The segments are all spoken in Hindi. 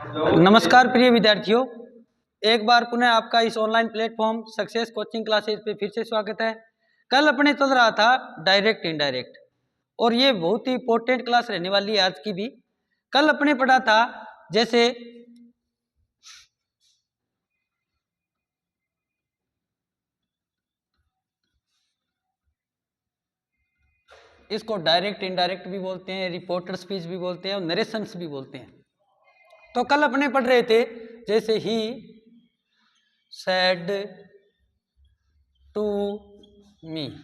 नमस्कार प्रिय विद्यार्थियों, एक बार पुनः आपका इस online platform success coaching classes पे फिर से स्वागत है। कल अपने चल रहा था डायरेक्ट इनडायरेक्ट और ये बहुत ही इंपॉर्टेंट क्लास रहने वाली है आज की भी। कल अपने पढ़ा था जैसे इसको डायरेक्ट इनडायरेक्ट भी बोलते हैं, रिपोर्टर स्पीच भी बोलते हैं और नरेशंस भी बोलते हैं। तो कल अपने पढ़ रहे थे जैसे ही said to me,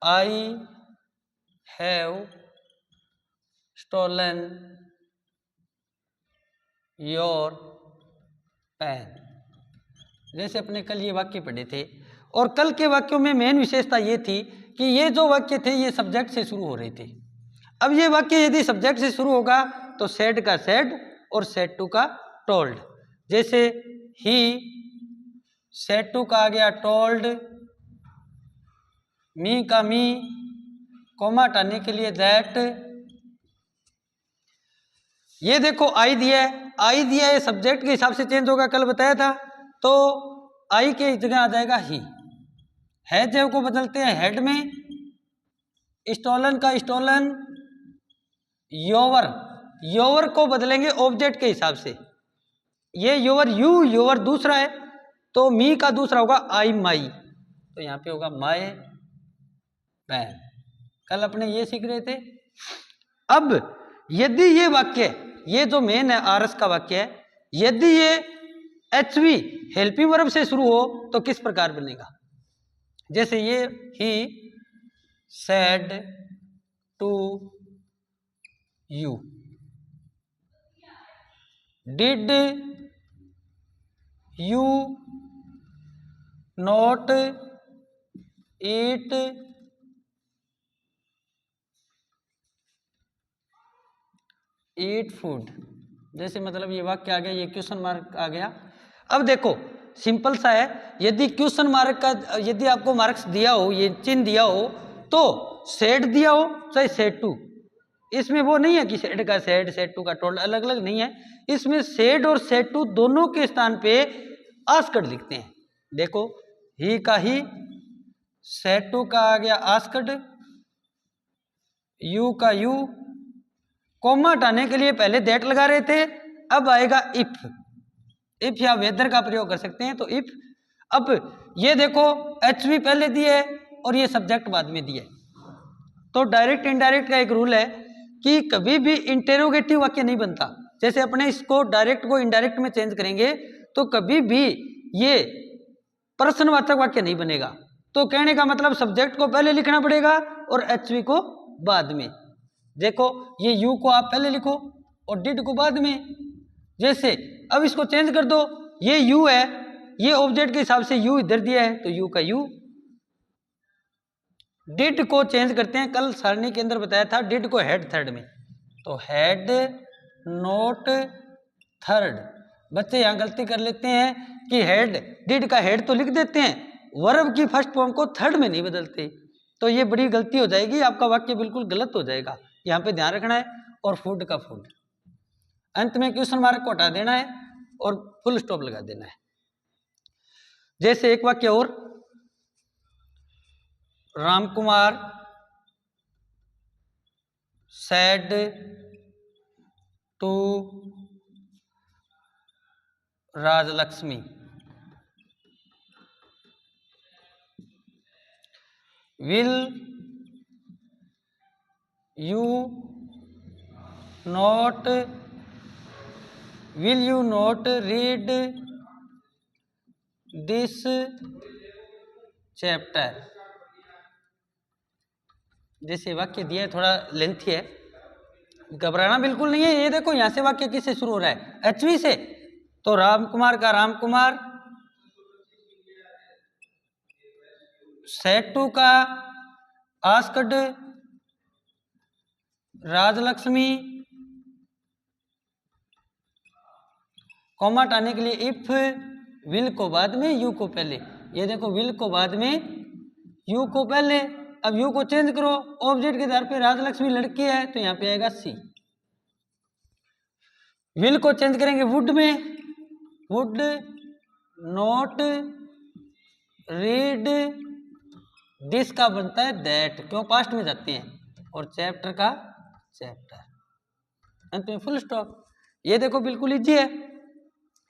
I have stolen your pen। जैसे अपने कल ये वाक्य पढ़े थे और कल के वाक्यों में मेन विशेषता ये थी कि ये जो वाक्य थे ये सब्जेक्ट से शुरू हो रहे थे। अब ये वाक्य यदि सब्जेक्ट से शुरू होगा तो सेड का सेड और सेड टू का टोल्ड। जैसे ही सेड टू का आ गया टोल्ड, मी का मी, कोमा हटाने के लिए दैट। ये देखो आई दिया है, आई दिया है सब्जेक्ट के हिसाब से चेंज होगा, कल बताया था। तो आई के जगह आ जाएगा ही। है जो को बदलते हैं हेड में, स्टोलन का स्टोलन, योवर, योवर को बदलेंगे ऑब्जेक्ट के हिसाब से। ये योवर यू, योवर दूसरा है तो मी का दूसरा होगा आई माई, तो यहाँ पे होगा माई पैन। कल अपने ये सीख रहे थे। अब यदि ये वाक्य, ये जो मेन है आरएस का वाक्य है, यदि ये एचवी हेल्पिंग वर्ब से शुरू हो तो किस प्रकार बनेगा। जैसे ये ही said to you, did you not eat food. जैसे मतलब ये वाक्य आ गया, ये क्वेश्चन मार्क आ गया। अब देखो सिंपल सा है, यदि क्वेश्चन मार्क का यदि आपको मार्क्स दिया हो, ये चिन्ह दिया हो तो सेड दिया हो चाहे सेड टू, इसमें वो नहीं है कि सेड का सेड, सेड टू का टोल्ड, अलग अलग नहीं है। इसमें सेड और सेड टू दोनों के स्थान पे आस्कड लिखते हैं। देखो ही का ही, सेड टू का आ गया आस्कड, यू का यू, कोमा हटाने के लिए पहले दैट लगा रहे थे, अब आएगा इफ। इफ या वेदर का प्रयोग कर सकते हैं तो इफ। अब ये देखो एचवी पहले दिए है और ये सब्जेक्ट बाद में दिए। तो डायरेक्ट इनडायरेक्ट का एक रूल है कि कभी भी इंटेरोगेटिव वाक्य नहीं बनता। जैसे अपने इसको डायरेक्ट को इनडायरेक्ट में चेंज करेंगे तो कभी भी ये प्रश्नवाचक वाक्य नहीं बनेगा। तो कहने का मतलब सब्जेक्ट को पहले लिखना पड़ेगा और एचवी को बाद में। देखो ये यू को आप पहले लिखो और डिड को बाद में। जैसे अब इसको चेंज कर दो, ये यू है, ये ऑब्जेक्ट के हिसाब से यू इधर दिया है तो यू का यू। डिड को चेंज करते हैं, कल सारणी के अंदर बताया था डिड को हेड थर्ड में, तो हेड नोट थर्ड। बच्चे यहाँ गलती कर लेते हैं कि हेड, डिड का हेड तो लिख देते हैं, वर्ब की फर्स्ट फॉर्म को थर्ड में नहीं बदलते, तो ये बड़ी गलती हो जाएगी, आपका वाक्य बिल्कुल गलत हो जाएगा। यहाँ पे ध्यान रखना है। और फूड का फूड, अंत में क्वेश्चन मार्क को हटा देना है और फुल स्टॉप लगा देना है। जैसे एक वाक्य और, Ramkumar said to Rajlakshmi, will you not read this chapter. जैसे वाक्य दिया है थोड़ा लेंथी है, घबराना बिल्कुल नहीं है। ये देखो यहाँ से वाक्य किससे शुरू हो रहा है, एचवी से। तो रामकुमार का रामकुमार, सेड टू का आस्कड, राजलक्ष्मी, कॉमा हटाने के लिए इफ, विल को बाद में यू को पहले। ये देखो विल को बाद में यू को पहले। अब यू को चेंज करो, ऑब्जेक्ट के आधार पे राजलक्ष्मी लड़की है तो यहाँ पे आएगा सी। विल को चेंज करेंगे वुड में, वुड नॉट रीड दिस का बनता है दैट, क्यों पास्ट में जाते हैं, और चैप्टर का चैप्टर, अंत में फुल स्टॉप। ये देखो बिल्कुल इजी है।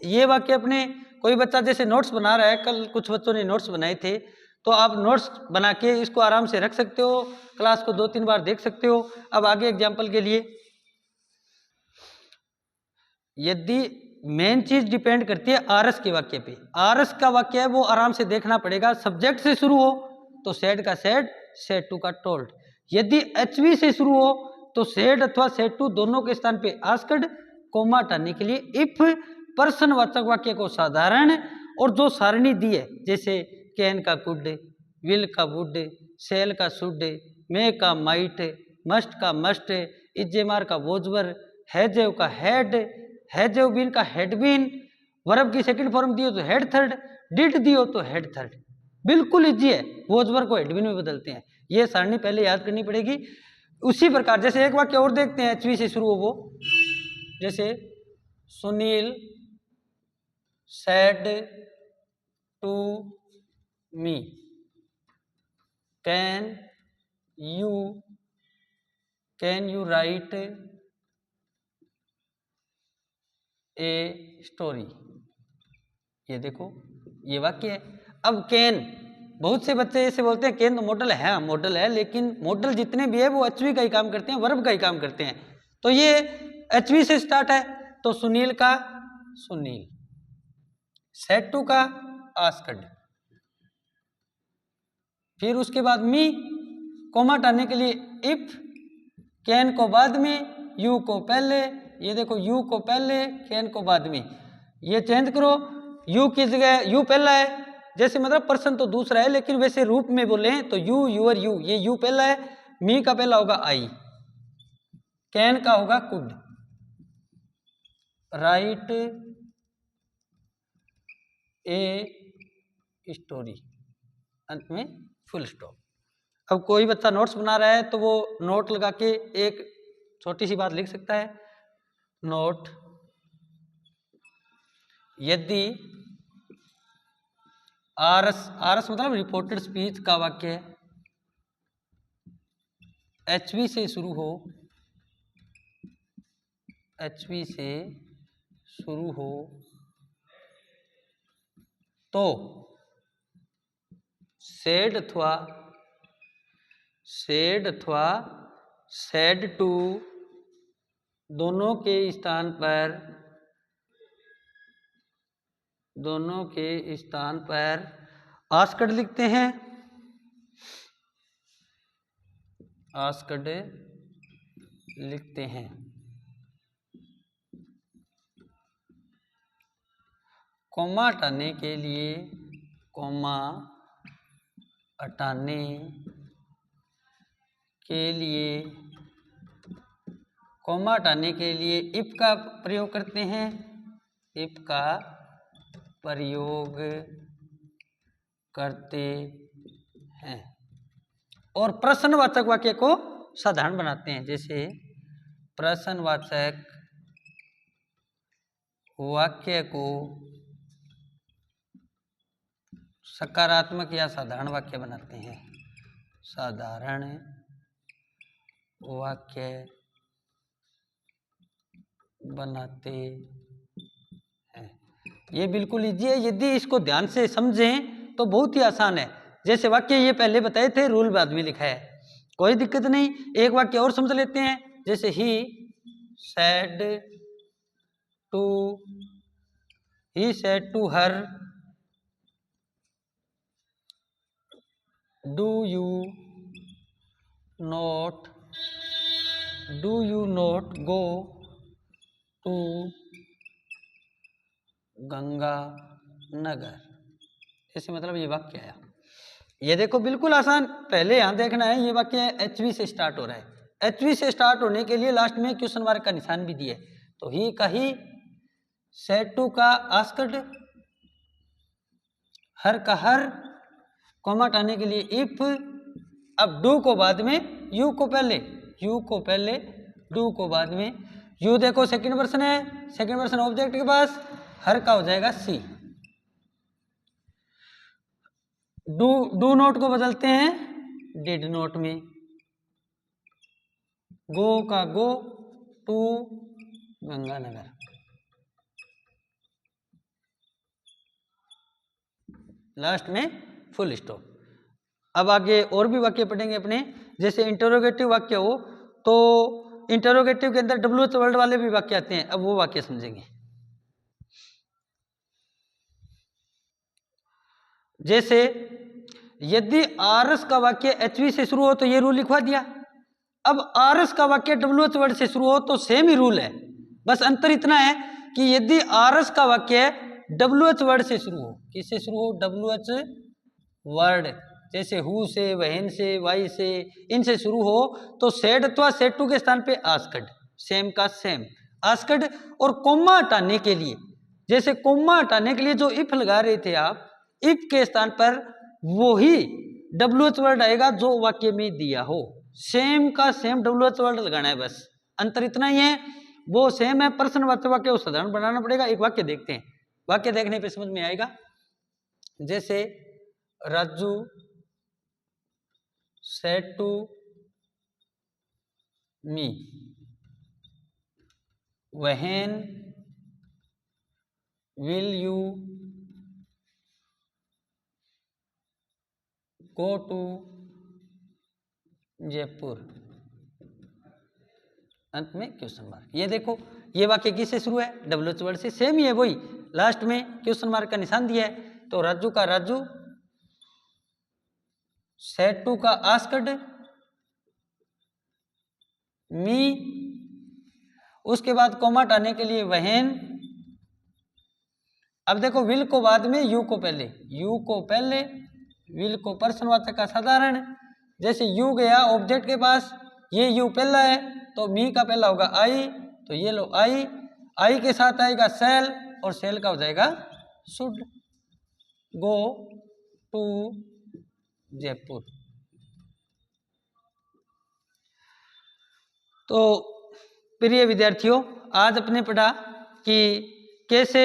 ये वाक्य अपने कोई बच्चा जैसे नोट्स बना रहा है, कल कुछ बच्चों ने नोट्स बनाए थे, तो आप नोट्स बना के इसको आराम से रख सकते हो, क्लास को 2-3 बार देख सकते हो। अब आगे एग्जाम्पल के लिए, यदि मेन चीज डिपेंड करती है आरएस के वाक्य पे, आरएस का वाक्य है वो आराम से देखना पड़ेगा। सब्जेक्ट से शुरू हो तो सेड का सेड, सेड टू का टोल्ड। यदि एचवी से शुरू हो तो सेड अथवा सेड टू दोनों के स्थान पे आस्क्ड, कोमा हटाने के लिए इफ, पर्सनवाचक वाक्य को साधारण, और जो सारणी दी है जैसे कैन का कुड, विल का वुड, सेल का शुड, मे का माइट, मस्ट का मस्ट, इजेमार का वोजवर, हैजेव का हैड, हैजेव बीन का हैड बीन, वर्ब की सेकंड फॉर्म दी हो तो हेड थर्ड, डिड दी हो तो हेड थर्ड। बिल्कुल इजी है, वोजवर को हेड बीन में बदलते हैं। ये सारणी पहले याद करनी पड़ेगी। उसी प्रकार जैसे एक वाक्य और देखते हैं एचवी से शुरू हो वो, जैसे Sunil said to me, can you write a story। ये देखो ये वाक्य है। अब कैन, बहुत से बच्चे ऐसे बोलते हैं कैन तो मॉडल है, हाँ मॉडल है, लेकिन मॉडल जितने भी है वो एचवी का ही काम करते हैं, वर्ब का ही काम करते हैं। तो ये एचवी से स्टार्ट है, तो सुनील का सुनील, सेड टू का आस्क्ड, फिर उसके बाद मी, कोमा हटाने के लिए इफ, कैन को बाद में, यू को पहले, ये देखो यू को पहले, कैन को बाद में। ये चेंज करो, यू की जगह यू पहला है, जैसे मतलब पर्सन तो दूसरा है, लेकिन वैसे रूप में बोले तो यू, यूअर, यू, ये यू पहला है, मी का पहला होगा आई, कैन का होगा कुड, राइट ए स्टोरी, अंत में फुल स्टॉप। अब कोई बच्चा नोट्स बना रहा है तो वो नोट लगा के एक छोटी सी बात लिख सकता है, नोट, यदि आरएस, आरएस मतलब रिपोर्टेड स्पीच का वाक्य एचवी से शुरू हो, एचवी से शुरू हो तो सेड अथवा सेड टू दोनों के स्थान पर आस्क्ड लिखते हैं, आस्क्ड लिखते हैं। कोमा हटाने के लिए, कोमा हटाने के लिए, कोमा हटाने के लिए इफ का प्रयोग करते हैं, इफ का प्रयोग करते हैं, और प्रश्नवाचक वाक्य को साधारण बनाते हैं। जैसे प्रश्नवाचक वाक्य को सकारात्मक या साधारण वाक्य बनाते हैं, साधारण वाक्य बनाते हैं। ये बिल्कुल इजी है, यदि इसको ध्यान से समझें तो बहुत ही आसान है। जैसे वाक्य ये पहले बताए थे, रूल बाद में लिखा है, कोई दिक्कत नहीं। एक वाक्य और समझ लेते हैं, जैसे ही said to her, do you not go to Ganganagar, ऐसे मतलब ये वाक्य आया। ये देखो बिल्कुल आसान, पहले यहाँ देखना है ये वाक्य एचवी से स्टार्ट हो रहा है, एचवी से स्टार्ट होने के लिए लास्ट में क्वेश्चन मार्क का निशान भी दिया है, तो ही का ही, सेड टू का आस्क्ड, हर का हर, कोमा हटाने के लिए इफ, अब डू को बाद में, यू को पहले, डू को बाद में, यू देखो सेकंड पर्सन है, सेकंड पर्सन ऑब्जेक्ट के पास, हर का हो जाएगा सी। डू नोट को बदलते हैं डिड नोट में, गो का गो टू गंगानगर। लास्ट में फुल स्टॉप। अब आगे और भी वाक्य पढ़ेंगे अपने, जैसे इंटरोगेटिव वाक्य हो तो इंटरोगेटिव के अंदर WH वर्ड वाले भी वाक्य आते हैं, अब वो वाक्य समझेंगे। जैसे यदि आरस का वाक्य HV से शुरू हो तो ये रूल लिखवा दिया। अब आरस का वाक्य WH वर्ड से शुरू हो तो सेम ही रूल है, बस अंतर इतना है कि यदि आरस का वाक्य WH वर्ड से शुरू हो, किससे शुरू हो, WH वर्ड, जैसे हु से, वहन से, वाई से, इनसे शुरू हो तो सेड अथवा सेड टू के स्थान पे आस्कड, सेम का सेम आस्कड। और कोमा हटाने के लिए, जैसे कोमा हटाने के लिए जो इफ लगा रहे थे आप, इफ के स्थान पर वही WH वर्ड आएगा जो वाक्य में दिया हो, सेम का सेम WH वर्ड लगाना है, बस अंतर इतना ही है। वो सेम है, प्रश्नवाचक वाक्य वो साधारण बनाना पड़ेगा। एक वाक्य देखते हैं, वाक्य देखने पे समझ में आएगा। जैसे Raju said to me when will you go to Jaipur, अंत में क्वेश्चन मार्क। ये देखो ये वाक्य किससे शुरू है, WH वर्ड से, सेम ही है वही, लास्ट में क्वेश्चन मार्क का निशान दिया है। तो राजू का राजू, सेड टू का आस्क्ड मी, उसके बाद कोमा हटाने के लिए वहन। अब देखो विल को बाद में, यू को पहले, यू को पहले, विल को प्रश्नवाचक का साधारण। जैसे यू गया ऑब्जेक्ट के पास, ये यू पहला है तो मी का पहला होगा आई, तो ये लो आई, आई के साथ आएगा सेल और सेल का हो जाएगा शुड गो टू जयपुर। तो प्रिय विद्यार्थियों, आज अपने पढ़ा कि कैसे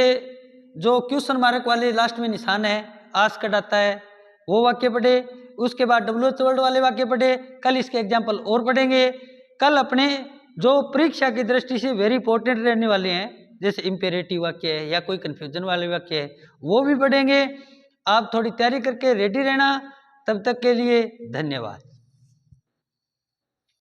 जो क्वेश्चन मार्क वाले लास्ट में निशान है आस्क्ड आता है वो वाक्य पढ़े, उसके बाद WH वर्ड वाले वाक्य पढ़े। कल इसके एग्जाम्पल और पढ़ेंगे। कल अपने जो परीक्षा की दृष्टि से वेरी इंपॉर्टेंट रहने वाले हैं, जैसे इंपेरेटिव वाक्य है या कोई कन्फ्यूजन वाले वाक्य है, वो भी पढ़ेंगे। आप थोड़ी तैयारी करके रेडी रहना। तब तक के लिए धन्यवाद।